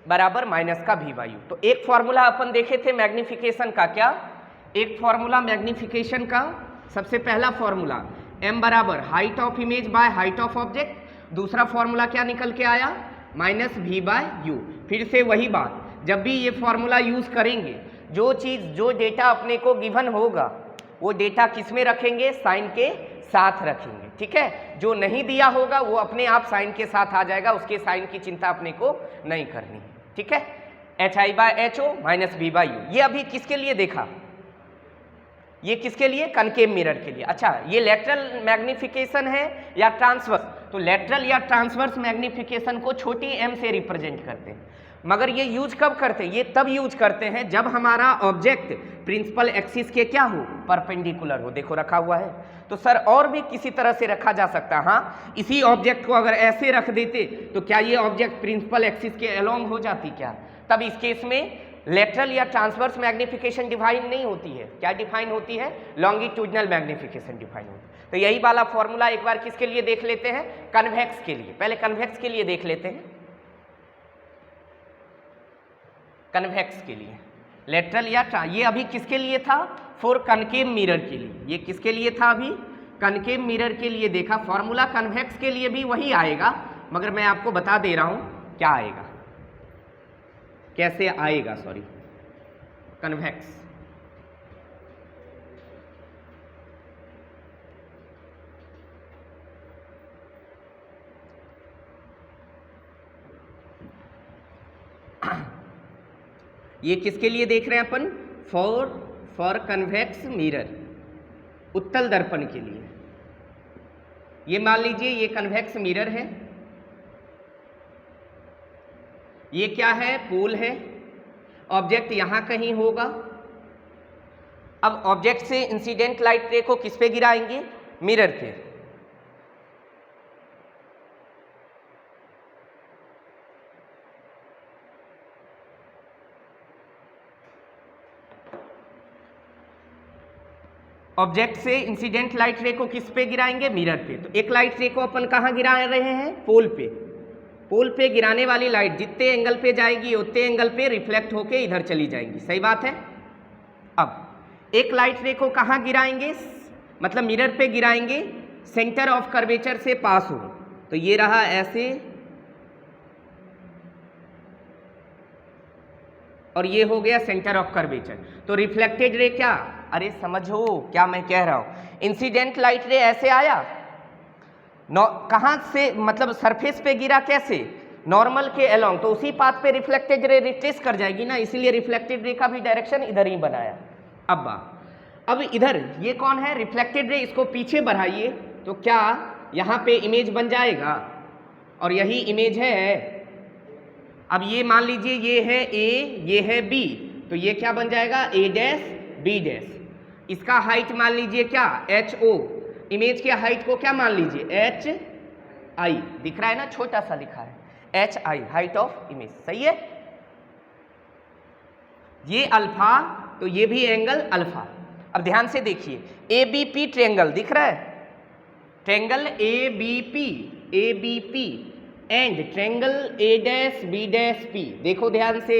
बराबर माइनस का भी बाय यू। तो एक फॉर्मूला अपन देखे थे मैग्निफिकेशन का, क्या एक फॉर्मूला मैग्निफिकेशन का, सबसे पहला फॉर्मूला m बराबर height of image by height of object, दूसरा फॉर्मूला क्या निकल के आया माइनस भी बाय यू। फिर से वही बात, जब भी ये फॉर्मूला यूज करेंगे, जो चीज़ जो डेटा अपने को गिवन होगा वो डेटा किस में रखेंगे, साइन के साथ रखेंगे, ठीक है। जो नहीं दिया होगा वो अपने आप साइन के साथ आ जाएगा, उसके साइन की चिंता अपने को नहीं करनी, ठीक है। H I by H O minus B by U, ये अभी किसके लिए देखा, ये किसके लिए, कनकेव मिरर के लिए। अच्छा, ये लेटरल मैग्निफिकेशन है या ट्रांसवर्स, तो लेटरल या ट्रांसवर्स मैग्निफिकेशन को छोटी m से रिप्रेजेंट करते हैं। मगर ये यूज कब करते हैं, ये तब यूज करते हैं जब हमारा ऑब्जेक्ट प्रिंसिपल एक्सिस के क्या हो, परपेंडिकुलर हो। देखो रखा हुआ है, तो सर और भी किसी तरह से रखा जा सकता है। हाँ, इसी ऑब्जेक्ट को अगर ऐसे रख देते तो क्या ये ऑब्जेक्ट प्रिंसिपल एक्सिस के अलोंग हो जाती क्या, तब इस केस में लेटरल या ट्रांसवर्स मैग्निफिकेशन डिफाइन नहीं होती है। क्या डिफाइन होती है, लॉन्गिट्यूडनल मैग्निफिकेशन डिफाइन होती है। तो यही वाला फॉर्मूला एक बार किसके लिए देख लेते हैं, कन्वेक्स के लिए। पहले कन्वेक्स के लिए देख लेते हैं, कन्वेक्स के लिए लेटरल या ये अभी किसके लिए था, फॉर कनकेव मिरर के लिए। ये किसके लिए था, अभी कनकेव मिरर के लिए देखा। फॉर्मूला कन्वेक्स के लिए भी वही आएगा, मगर मैं आपको बता दे रहा हूं क्या आएगा, कैसे आएगा, सॉरी, कन्वेक्स। ये किसके लिए देख रहे हैं अपन, फॉर कन्वेक्स मिरर, उत्तल दर्पण के लिए। ये मान लीजिए ये कन्वेक्स मिरर है, ये क्या है, पोल है, ऑब्जेक्ट यहां कहीं होगा। अब ऑब्जेक्ट से इंसिडेंट लाइट रे को किस पे गिराएंगे, मिरर पे। ऑब्जेक्ट से इंसिडेंट लाइट रे को किस पे गिराएंगे, मिरर पे। तो एक लाइट रे को अपन कहाँ गिरा रहे हैं, पोल पे। पोल पे गिराने वाली लाइट जितने एंगल पे जाएगी उतने एंगल पे रिफ्लेक्ट होके इधर चली जाएंगी, सही बात है। अब एक लाइट रे को कहाँ गिराएंगे, मतलब मिरर पे गिराएंगे, सेंटर ऑफ कर्वेचर से पास हो। तो ये रहा ऐसे, और ये हो गया सेंटर ऑफ कर्वेचर। तो रिफ्लेक्टेड रे क्या, अरे समझो क्या मैं कह रहा हूं, इंसिडेंट लाइट रे ऐसे आया, कहां से, मतलब सरफेस पे गिरा कैसे, नॉर्मल के अलोंग, तो उसी पाथ पे रिफ्लेक्टेड रे रिट्रेस कर जाएगी ना, इसीलिए रिफ्लेक्टेड रे का भी डायरेक्शन इधर ही बनाया। अब इधर ये कौन है, रिफ्लेक्टेड रे, इसको पीछे बढ़ाइए तो क्या यहाँ पे इमेज बन जाएगा, और यही इमेज है। अब ये मान लीजिए ये है ए, ये है बी, तो ये क्या बन जाएगा, ए डैश बी डैश। इसका हाइट मान लीजिए क्या, एच ओ, इमेज के हाइट को क्या मान लीजिए, एच आई, दिख रहा है ना, छोटा सा लिखा है H I, height of image, सही है। ये अल्फा, तो ये भी एंगल अल्फा। अब ध्यान से देखिए, ए बी पी ट्रायंगल दिख रहा है, triangle A B P and triangle A dash B dash P. देखो ध्यान से,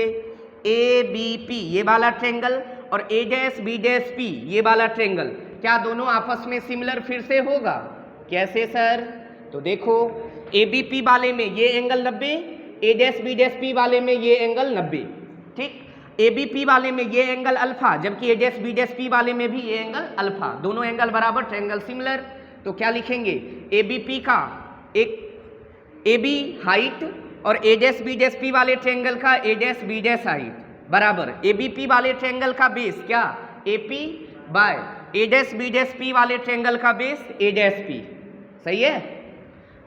ए बी पी ये वाला ट्रायंगल और A dash B dash P ये वाला ट्रायंगल, क्या दोनों आपस में सिमिलर फिर से होगा, कैसे सर, तो देखो ए बी पी वाले में ये एंगल 90, ए डैश बी डैश पी वाले में ये एंगल 90, ठीक। ए बी पी वाले में ये एंगल अल्फा, जबकि A dash B dash P वाले में भी ये एंगल अल्फा, दोनों एंगल बराबर, ट्रायंगल सिमिलर। तो क्या लिखेंगे, ए बी पी का एक ए बी हाइट और A dash B dash P वाले ट्रायंगल का A dash B dash height बराबर ए बी पी वाले ट्रायंगल का बेस क्या, A P by A dash B dash P वाले ट्रायंगल का बेस ए डैश पी, सही है।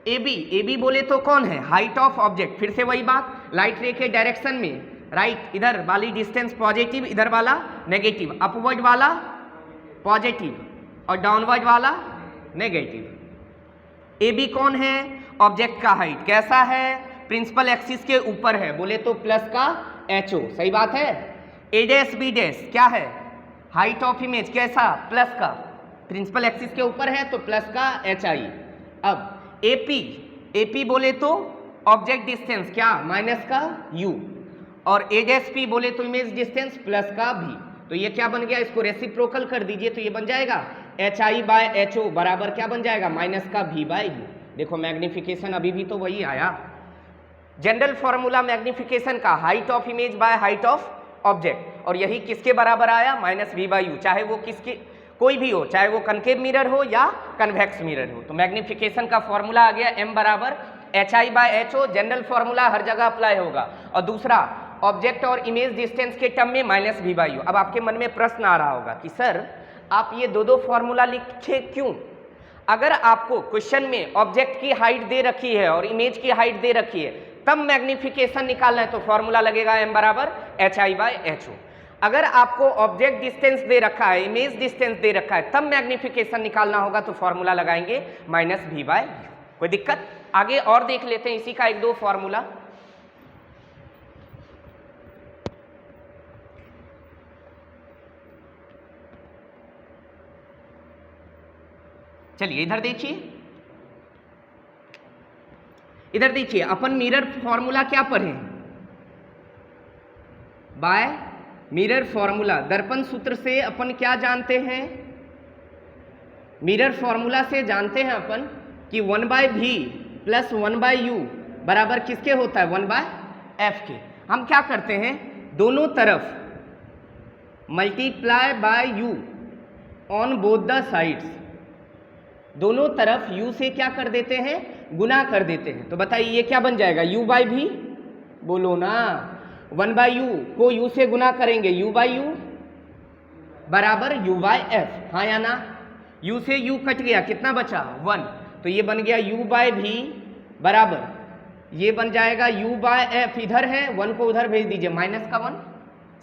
ए बी बोले तो कौन है, हाइट ऑफ ऑब्जेक्ट, फिर से वही बात, लाइट रे के डायरेक्शन में राइट, इधर वाली डिस्टेंस पॉजिटिव, इधर वाला नेगेटिव, अपवर्ड वाला पॉजिटिव और डाउनवर्ड वाला नेगेटिव। ए बी कौन है, ऑब्जेक्ट का हाइट कैसा है, प्रिंसिपल एक्सिस के ऊपर है, बोले तो प्लस का एच ओ, सही बात है। ए डैश बी डैश क्या है, हाइट ऑफ इमेज कैसा, प्लस का, प्रिंसिपल एक्सिस के ऊपर है तो प्लस का एच आई। अब ए पी बोले तो ऑब्जेक्ट डिस्टेंस क्या, माइनस का यू, और ए डैश पी बोले तो इमेज डिस्टेंस प्लस का भी, तो ये क्या बन गया, इसको रेसिप्रोकल कर दीजिए तो ये बन जाएगा H I by H O बराबर क्या बन जाएगा, माइनस का भी बाय यू। देखो मैग्निफिकेशन अभी भी तो वही आया, जनरल फॉर्मूला मैग्निफिकेशन का, height of image by height of object, और यही किसके बराबर आया, माइनस वी बाई यू, चाहे वो किसके कोई भी हो, चाहे वो कनकेव मिरर हो या कन्वेक्स मिरर हो। तो मैग्निफिकेशन का फॉर्मूला आ गया m बराबर H I by H O, general formula हर जगह अप्लाई होगा। और दूसरा, ऑब्जेक्ट और इमेज डिस्टेंस के टर्म में माइनस वी बाई यू। अब आपके मन में प्रश्न आ रहा होगा कि सर आप ये दो फॉर्मूला लिखे क्यों, अगर आपको क्वेश्चन में ऑब्जेक्ट की हाइट दे रखी है और इमेज की हाइट दे रखी है, तब मैग्निफिकेशन निकालना है तो फॉर्मूला लगेगा m बराबर H I by H O. अगर आपको ऑब्जेक्ट डिस्टेंस दे रखा है, इमेज डिस्टेंस दे रखा है, तब मैग्निफिकेशन निकालना होगा तो फॉर्मूला लगाएंगे माइनस भी बाय यू। कोई दिक्कत, आगे और देख लेते हैं इसी का एक दो फॉर्मूला। चलिए इधर देखिए, अपन मिरर फॉर्मूला क्या पढ़े, बाय मिरर फॉर्मूला, दर्पण सूत्र से अपन क्या जानते हैं, मिरर फॉर्मूला से जानते हैं अपन कि 1/v प्लस 1/u बराबर किसके होता है, 1/f के। हम क्या करते हैं, दोनों तरफ multiply by u on both the sides, दोनों तरफ u से क्या कर देते हैं, गुना कर देते हैं। तो बताइए ये क्या बन जाएगा, u/v, बोलो ना, 1/u को u से गुना करेंगे, u/u बराबर u/f, हाँ या ना, u से u कट गया, कितना बचा 1, तो ये बन गया u/v बराबर, ये बन जाएगा u/f, इधर है 1 को उधर भेज दीजिए, माइनस का 1,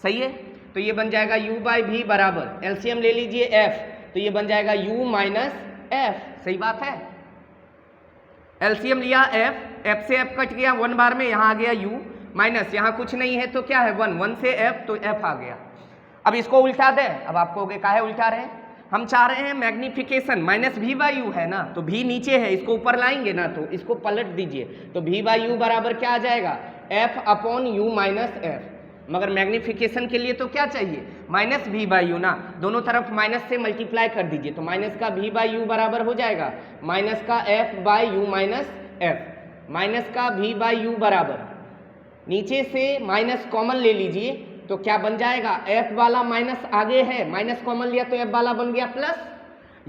सही है। तो ये बन जाएगा u/v बराबर, एलसीएम ले लीजिए f, तो ये बन जाएगा u माइनस f, सही बात है। एलसीएम लिया f से f कट गया, 1 बार में यहाँ आ गया u माइनस, यहाँ कुछ नहीं है तो क्या है 1 से f, तो f आ गया। अब इसको उल्टा दें, अब आप कहोगे काहे उल्टा रहे, हम चाह रहे हैं मैग्निफिकेशन, माइनस भी बाई यू है ना, तो भी नीचे है, इसको ऊपर लाएंगे ना, तो इसको पलट दीजिए, तो भी बाई यू बराबर क्या आ जाएगा, f upon you minus f। मगर मैग्निफिकेशन के लिए तो क्या चाहिए, माइनस भी बाई यू ना, दोनों तरफ माइनस से मल्टीप्लाई कर दीजिए, तो माइनस का भी बाई यू बराबर हो जाएगा माइनस का f by U minus f, minus का भी बाई यू बराबर, नीचे से माइनस कॉमन ले लीजिए, तो क्या बन जाएगा, f वाला माइनस आगे है, माइनस कॉमन लिया तो f वाला बन गया प्लस,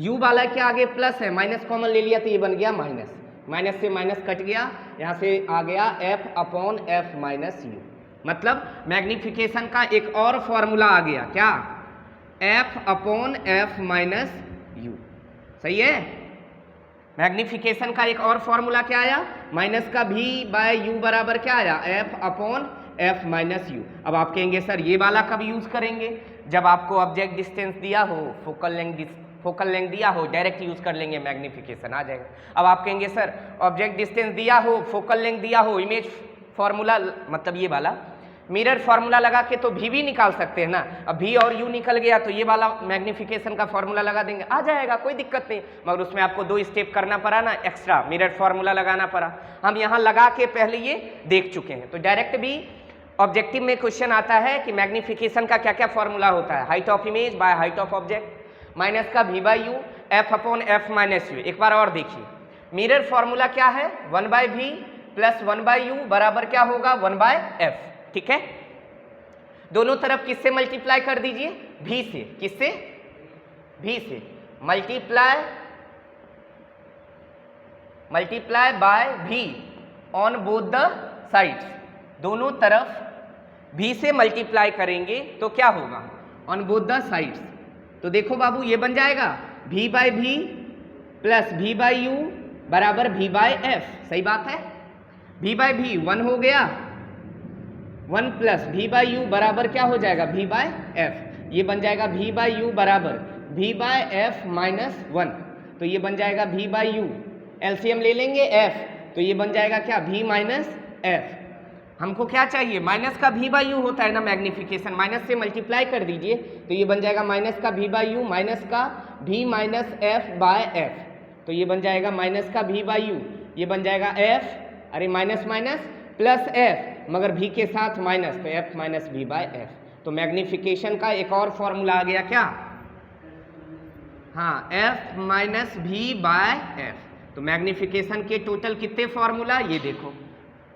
u वाला के आगे प्लस है, माइनस कॉमन ले लिया तो ये बन गया माइनस, माइनस से माइनस कट गया, यहाँ से आ गया f upon f minus u। मतलब मैग्निफिकेशन का एक और फॉर्मूला आ गया, क्या, f upon f minus u। सही है, मैग्निफिकेशन का एक और फॉर्मूला क्या आया, माइनस का v बाय u बराबर क्या आया, f upon f minus u। अब आप कहेंगे सर ये वाला कब यूज करेंगे, जब आपको ऑब्जेक्ट डिस्टेंस दिया हो, फोकल लेंथ दिया हो, डायरेक्ट यूज कर लेंगे, मैग्निफिकेशन आ जाएगा। अब आप कहेंगे सर ऑब्जेक्ट डिस्टेंस दिया हो, फोकल लेंथ दिया हो, इमेज फॉर्मूला मतलब ये वाला मिरर फार्मूला लगा के तो भी निकाल सकते हैं ना। अब भी और यू निकल गया तो ये वाला मैग्निफिकेशन का फॉर्मूला लगा देंगे, आ जाएगा, कोई दिक्कत नहीं। मगर उसमें आपको 2 स्टेप करना पड़ा ना, एक्स्ट्रा मिरर फार्मूला लगाना पड़ा। हम यहाँ लगा के पहले ये देख चुके हैं। तो डायरेक्ट भी ऑब्जेक्टिव में क्वेश्चन आता है कि मैग्निफिकेशन का क्या क्या फॉर्मूला होता है, height of image by height of object, minus का v by you, f upon f minus you. एक बार और देखिए, मिरर फॉर्मूला क्या है, 1 by v plus 1 by you बराबर क्या होगा, 1 बाय f। ठीक है, दोनों तरफ किससे मल्टीप्लाई कर दीजिए, v से। किससे, v से। Multiply by v on both the sides. दोनों तरफ v से मल्टीप्लाई करेंगे तो क्या होगा, ऑन बोथ द साइड्स। तो देखो बाबू ये बन जाएगा v by v plus v by you बराबर v बाई f। सही बात है, v बाई v 1 हो गया, 1 प्लस v बाई यू बराबर क्या हो जाएगा, v बाई f। ये बन जाएगा v बाई यू बराबर v बाई f माइनस 1। तो ये बन जाएगा v बाई यू, एलसीएम ले लेंगे f, तो ये बन जाएगा क्या, v माइनस f। हमको क्या चाहिए, माइनस का v बाई यू होता है ना मैग्निफिकेशन, माइनस से मल्टीप्लाई कर दीजिए तो ये बन जाएगा माइनस का v बाई यू माइनस का v minus f by f। तो ये बन जाएगा माइनस का v बाई यू, ये बन जाएगा f, अरे माइनस माइनस प्लस f, मगर v के साथ माइनस, तो f minus v by f। तो मैग्निफिकेशन का एक और फॉर्मूला आ गया क्या, हाँ, f minus v by f। तो मैग्निफिकेशन के टोटल कितने फॉर्मूला, ये देखो।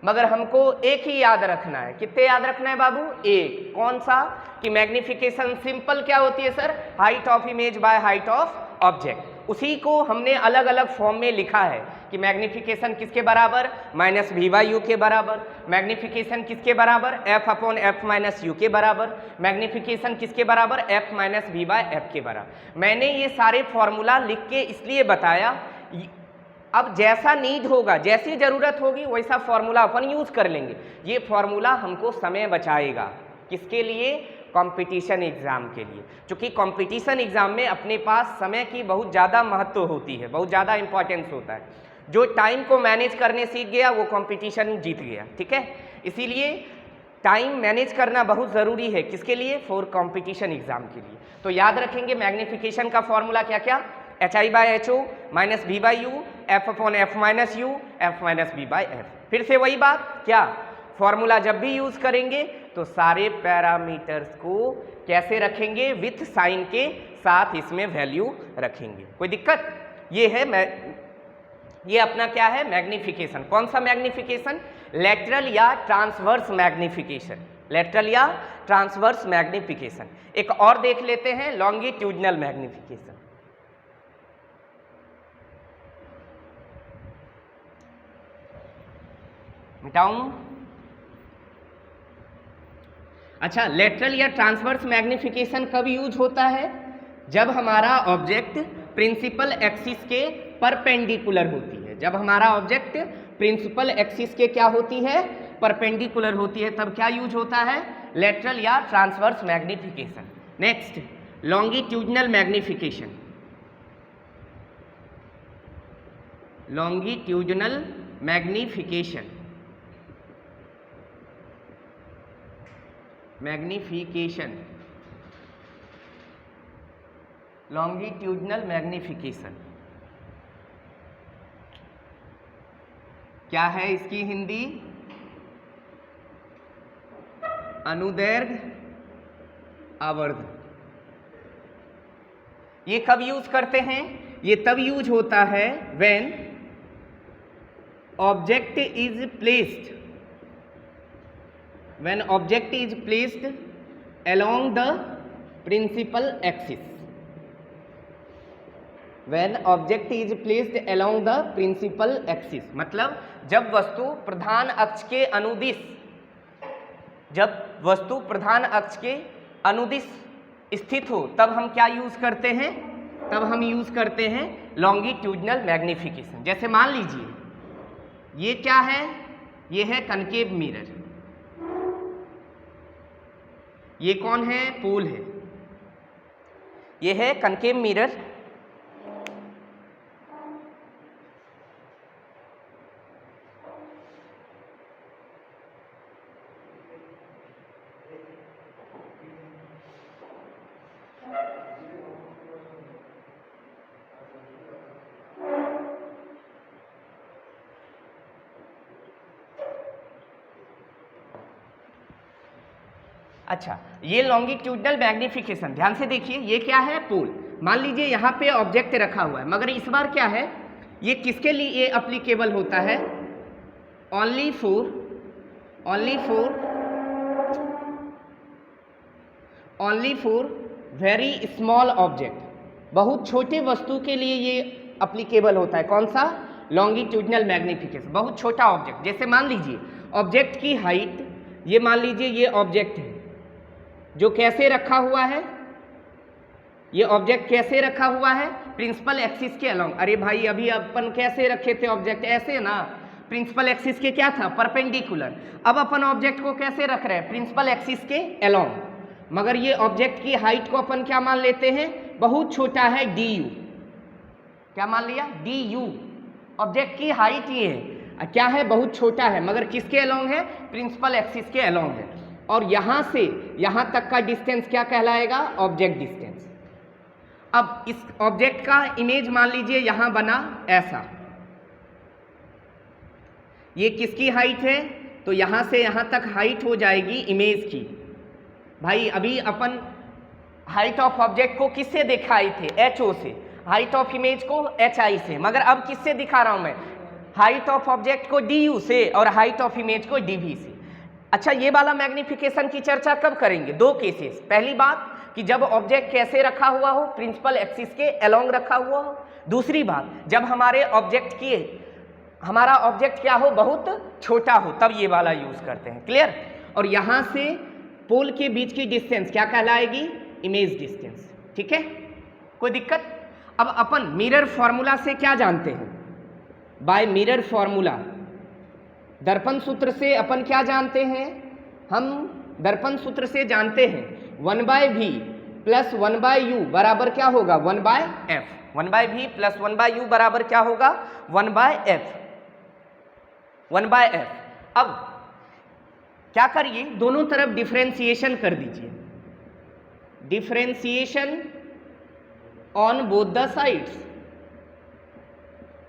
मगर हमको एक ही याद रखना है, कितने याद रखना है बाबू, एक। कौन सा, कि मैग्निफिकेशन सिंपल क्या होती है sir, height of image by height of object. उसी को हमने अलग अलग फॉर्म में लिखा है कि मैग्निफिकेशन किसके बराबर, माइनस v बाई यू के बराबर, मैग्निफिकेशन किसके बराबर, f upon f minus U के बराबर, मैग्निफिकेशन किसके बराबर, f minus v by f के बराबर। मैंने ये सारे फॉर्मूला लिख के इसलिए बताया, अब जैसा नीड होगा, जैसी जरूरत होगी वैसा फॉर्मूला अपन यूज कर लेंगे। ये फॉर्मूला हमको समय बचाएगा, किसके लिए, कंपटीशन एग्जाम के लिए। क्योंकि कंपटीशन एग्जाम में अपने पास समय की बहुत ज़्यादा महत्व होती है, बहुत ज़्यादा इंपॉर्टेंस होता है। जो टाइम को मैनेज करने सीख गया वो कंपटीशन जीत गया। ठीक है, इसीलिए टाइम मैनेज करना बहुत ज़रूरी है, किसके लिए, फॉर कंपटीशन एग्जाम के लिए। तो याद रखेंगे मैग्निफिकेशन का फॉर्मूला क्या क्या, H I by H O minus V by U, F upon F minus U, F minus V by F. फिर से वही बात, क्या, फॉर्मूला जब भी यूज करेंगे तो सारे पैरामीटर्स को कैसे रखेंगे, विथ साइन के साथ इसमें वैल्यू रखेंगे, कोई दिक्कत। ये है ये अपना क्या है, मैग्निफिकेशन। कौन सा मैग्निफिकेशन, लेटरल या ट्रांसवर्स मैग्निफिकेशन, लेटरल या ट्रांसवर्स मैग्निफिकेशन। एक और देख लेते हैं, लॉन्गिट्यूडनल मैग्निफिकेशन। मिटाऊं, अच्छा, लेटरल या ट्रांसवर्स मैग्निफिकेशन कब यूज होता है, जब हमारा ऑब्जेक्ट प्रिंसिपल एक्सिस के परपेंडिकुलर होती है। जब हमारा ऑब्जेक्ट प्रिंसिपल एक्सिस के क्या होती है, परपेंडिकुलर होती है, तब क्या यूज होता है, लेटरल या transverse magnification. Next, longitudinal magnification. Longitudinal magnification, magnification, longitudinal magnification क्या है इसकी हिंदी, अनुदैर्घ्य आवर्ध। ये कब यूज करते हैं, ये तब यूज होता है when object is placed, when object is placed along the principal axis. When object is placed along the principal axis, मतलब जब वस्तु प्रधान अक्ष के अनुदिश, स्थित हो तब हम क्या यूज करते हैं? तब हम यूज करते हैं लॉन्गिट्यूडनल मैग्निफिकेशन। जैसे मान लीजिए ये क्या है? ये है कनकेव मिरर। ये कौन है? पोल है। ये है कनकेव मिरर। अच्छा, ये लॉन्गिट्यूडनल मैग्निफिकेशन, ध्यान से देखिए, ये क्या है? पोल। मान लीजिए यहाँ पे ऑब्जेक्ट रखा हुआ है, मगर इस बार क्या है, ये किसके लिए अप्लीकेबल होता है? Only for very small object. बहुत छोटे वस्तु के लिए ये अप्लीकेबल होता है। कौन सा? लॉन्गिट्यूडनल मैग्निफिकेशन, बहुत छोटा ऑब्जेक्ट। जैसे मान लीजिए ऑब्जेक्ट की हाइट, ये मान लीजिए ये ऑब्जेक्ट है जो कैसे रखा हुआ है? ये ऑब्जेक्ट कैसे रखा हुआ है? प्रिंसिपल एक्सिस के अलोंग। अरे भाई अभी अपन कैसे रखे थे ऑब्जेक्ट? ऐसे ना, प्रिंसिपल एक्सिस के क्या था? परपेंडिकुलर। अब अपन ऑब्जेक्ट को कैसे रख रहे हैं? प्रिंसिपल एक्सिस के अलोंग। मगर ये ऑब्जेक्ट की हाइट को अपन क्या मान लेते हैं? बहुत छोटा है, डी यू। क्या मान लिया? D you. ऑब्जेक्ट की हाइट ये है, क्या है? बहुत छोटा है, मगर किसके अलोंग है? प्रिंसिपल एक्सिस के अलोंग है। और यहां से यहां तक का डिस्टेंस क्या कहलाएगा? Object distance. अब इस ऑब्जेक्ट का इमेज मान लीजिए यहां बना ऐसा। ये किसकी हाइट है? तो यहां से यहां तक हाइट हो जाएगी इमेज की। भाई अभी अपन हाइट ऑफ ऑब्जेक्ट को किससे दिखाए थे? एच ओ से। हाइट ऑफ इमेज को एच आई से। मगर अब किससे दिखा रहा हूं मैं? हाइट ऑफ ऑब्जेक्ट को डी यू से और हाइट ऑफ इमेज को डी वी से। अच्छा, ये वाला मैग्निफिकेशन की चर्चा कब करेंगे? दो केसेस। पहली बात कि जब ऑब्जेक्ट कैसे रखा हुआ हो? प्रिंसिपल एक्सिस के अलोंग रखा हुआ हो। दूसरी बात, जब हमारा ऑब्जेक्ट क्या हो? बहुत छोटा हो, तब ये वाला यूज करते हैं। क्लियर? और यहां से पोल के बीच की डिस्टेंस क्या कहलाएगी? Image distance. ठीक है, कोई दिक्कत? अब अपन मिरर फॉर्मूला से क्या जानते हैं? बाय मिरर फॉर्मूला, दर्पण सूत्र से अपन क्या जानते हैं? हम दर्पण सूत्र से जानते हैं 1/v प्लस 1/u बराबर क्या होगा? 1/f। 1/v प्लस 1/u बराबर क्या होगा? 1/f। 1/f। अब क्या करिए? दोनों तरफ डिफरेंशिएशन कर दीजिए। Differentiation on both the sides.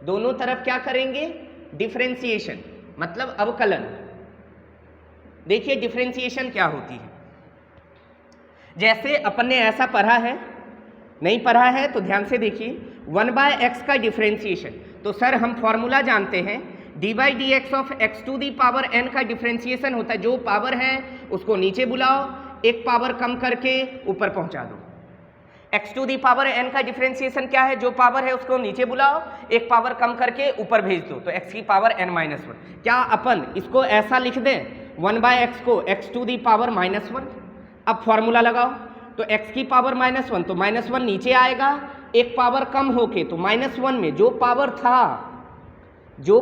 दोनों तरफ क्या करेंगे? डिफरेंशिएशन, मतलब अवकलन। देखिए डिफरेंशिएशन क्या होती है। जैसे अपन ने ऐसा पढ़ा है, नहीं पढ़ा है तो ध्यान से देखिए। 1/x का डिफरेंशिएशन, तो सर हम फॉर्मूला जानते हैं d/dx of x to the power n का डिफरेंशिएशन होता है। जो पावर है उसको नीचे बुलाओ, एक पावर कम करके ऊपर पहुंचा दो। x to the power n का डिफरेंशिएशन क्या है? जो पावर है उसको नीचे बुलाओ, एक पावर कम करके ऊपर भेज दो, तो x की पावर n-1। क्या अपन इसको ऐसा लिख दें 1/x को x टू दी पावर -1? अब फॉर्मूला लगाओ, तो x की पावर -1, तो -1 नीचे आएगा, एक पावर कम होके, तो -1 में जो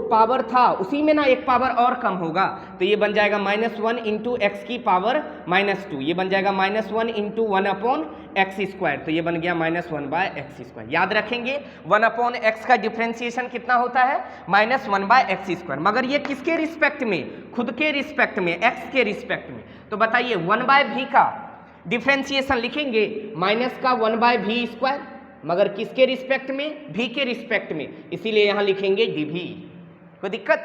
पावर था उसी में ना एक पावर और कम होगा, तो ये बन जाएगा -1 इंटू एक्स की पावर -2। ये बन जाएगा -1 इंटू 1/x², तो ये बन गया -1/x²। याद रखेंगे 1/x का डिफरेंशिएशन कितना होता है? -1/x²। मगर ये किसके रिस्पेक्ट में? खुद के रिस्पेक्ट में, x के रिस्पेक्ट में। तो बताइए 1/v का डिफरेंशिएशन लिखेंगे -1/v², मगर किसके रिस्पेक्ट में? v के रिस्पेक्ट में, इसीलिए यहां लिखेंगे dv। कोई दिक्कत?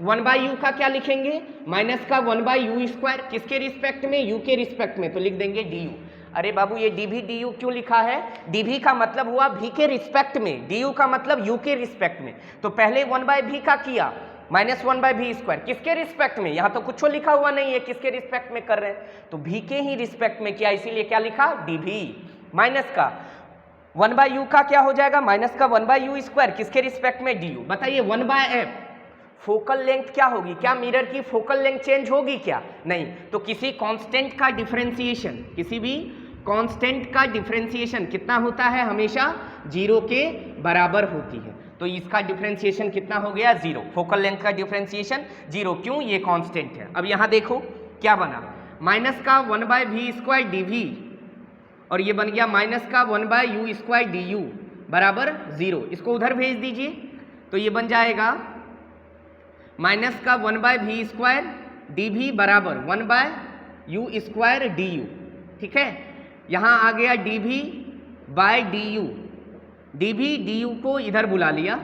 1/u का क्या लिखेंगे? -1/u², किसके रिस्पेक्ट में? u के रिस्पेक्ट में, तो लिख देंगे du। अरे बाबू ये dv du क्यों लिखा है? dv का मतलब हुआ v के रिस्पेक्ट में, du का मतलब u के रिस्पेक्ट में। तो पहले 1/v का किया, -1/v²। किसके रिस्पेक्ट में? यहाँ तो कुछ लिखा हुआ नहीं है किसके रिस्पेक्ट में कर रहे हैं, तो v के ही रिस्पेक्ट में किया, इसीलिए क्या लिखा dv। माइनस का 1/u का क्या हो जाएगा, माइनस का 1/u², किसके रिस्पेक्ट में du। बताइए 1/f फोकल लेंथ क्या होगी, क्या मिरर की फोकल लेंथ चेंज होगी क्या? नहीं। तो किसी कांस्टेंट का डिफरेंशिएशन, किसी भी कांस्टेंट का डिफरेंशिएशन कितना होता है, हमेशा 0 के बराबर होती है। तो इसका डिफरेंशिएशन कितना हो गया, 0। फोकल लेंथ का डिफरेंशिएशन 0, क्यों, ये कांस्टेंट है। अब यहाँ देखो क्या बना, माइनस का 1/v² dv और ये बन गया माइनस का 1/u² du बराबर 0। इसको उधर भेज दीजिए तो ये बन जाएगा माइनस का 1/v² dv बराबर 1/u² du। ठीक है, यहाँ आ गया dv/du, dv/du को इधर बुला लिया,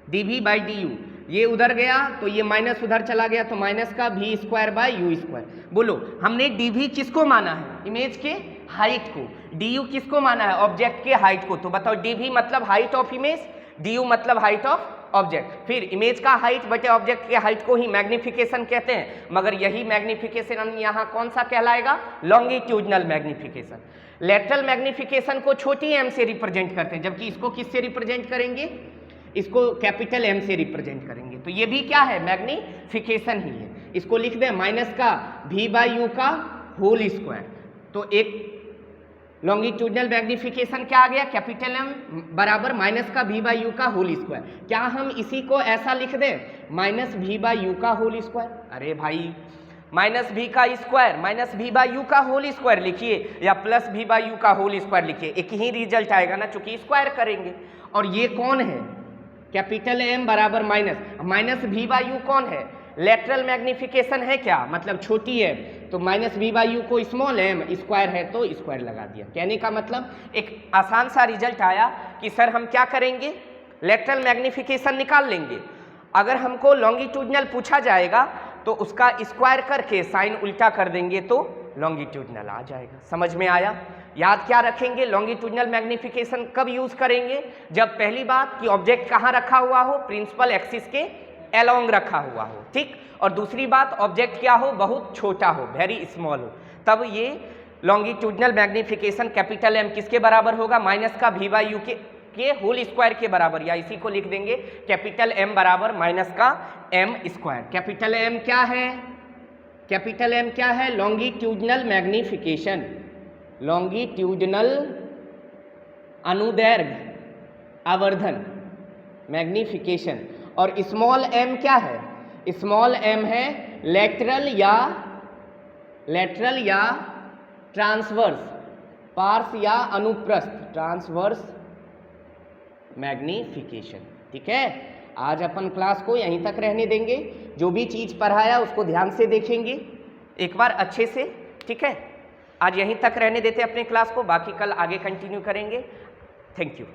dv/du ये उधर गया तो ये माइनस उधर चला गया, तो माइनस का v²/u²। बोलो हमने dv किसको माना है, इमेज के हाइट को, du किसको माना है, ऑब्जेक्ट के हाइट को। तो बताओ dv मतलब हाइट ऑफ इमेज, du मतलब हाइट ऑफ ऑब्जेक्ट। फिर इमेज का हाइट बटे ऑब्जेक्ट के हाइट को ही मैग्निफिकेशन कहते हैं, मगर यही मैग्निफिकेशन यहाँ कौन सा कहलाएगा, लॉन्गिट्यूडनल मैग्निफिकेशन। लेटरल मैग्निफिकेशन को छोटी m से रिप्रेजेंट करते हैं, जबकि इसको किससे रिप्रेजेंट करेंगे, इसको कैपिटल M से रिप्रेजेंट करेंगे। तो ये भी क्या है, मैग्निफिकेशन ही है। इसको लिख दें माइनस का v/u का होल स्क्वायर। तो एक लॉन्गिट्यूडनल मैग्निफिकेशन क्या आ गया, कैपिटल M बराबर माइनस का v/u का होल स्क्वायर। क्या हम इसी को ऐसा लिख दें, माइनस v/u का होल स्क्वायर? अरे भाई माइनस v का स्क्वायर माइनस v/u का होल स्क्वायर लिखिए या प्लस v/u का होल स्क्वायर लिखिए, एक ही रिजल्ट आएगा ना, चूंकि स्क्वायर करेंगे। और ये कौन है, कैपिटल M बराबर माइनस v/u कौन है, लेटरल मैग्निफिकेशन है क्या, मतलब छोटी है, तो माइनस v/u को स्मॉल m, स्क्वायर है तो स्क्वायर लगा दिया। कहने का मतलब एक आसान सा रिजल्ट आया कि सर हम क्या करेंगे, लेटरल मैग्निफिकेशन निकाल लेंगे। अगर हमको लॉन्गिट्यूडनल पूछा जाएगा तो उसका स्क्वायर करके साइन उल्टा कर देंगे तो लॉन्गिट्यूडनल आ जाएगा। समझ में आया? याद क्या रखेंगे, लॉन्गिट्यूडनल मैग्निफिकेशन कब यूज करेंगे, जब पहली बात कि ऑब्जेक्ट कहाँ रखा हुआ हो, प्रिंसिपल एक्सिस के एलोंग रखा हुआ हो, ठीक। और दूसरी बात ऑब्जेक्ट क्या हो, बहुत छोटा हो, वेरी स्मॉल हो, तब ये लॉन्गिट्यूडनल मैग्निफिकेशन कैपिटल M किसके बराबर होगा, माइनस का v/u के होल स्क्वायर के बराबर, या इसी को लिख देंगे कैपिटल M बराबर माइनस का m²। कैपिटल M क्या है, कैपिटल M क्या है, लॉन्गिट्यूडनल मैग्निफिकेशन, लॉन्गिट्यूडनल अनुदैर्घ्य आवर्धन मैग्निफिकेशन। और स्मॉल m क्या है, स्मॉल m है लेटरल या ट्रांसवर्स, पार्श्व या अनुप्रस्थ, ट्रांसवर्स मैग्निफिकेशन। ठीक है, आज अपन क्लास को यहीं तक रहने देंगे, जो भी चीज़ पढ़ाया उसको ध्यान से देखेंगे एक बार अच्छे से। ठीक है, आज यहीं तक रहने देते अपने क्लास को, बाकी कल आगे कंटिन्यू करेंगे। Thank you.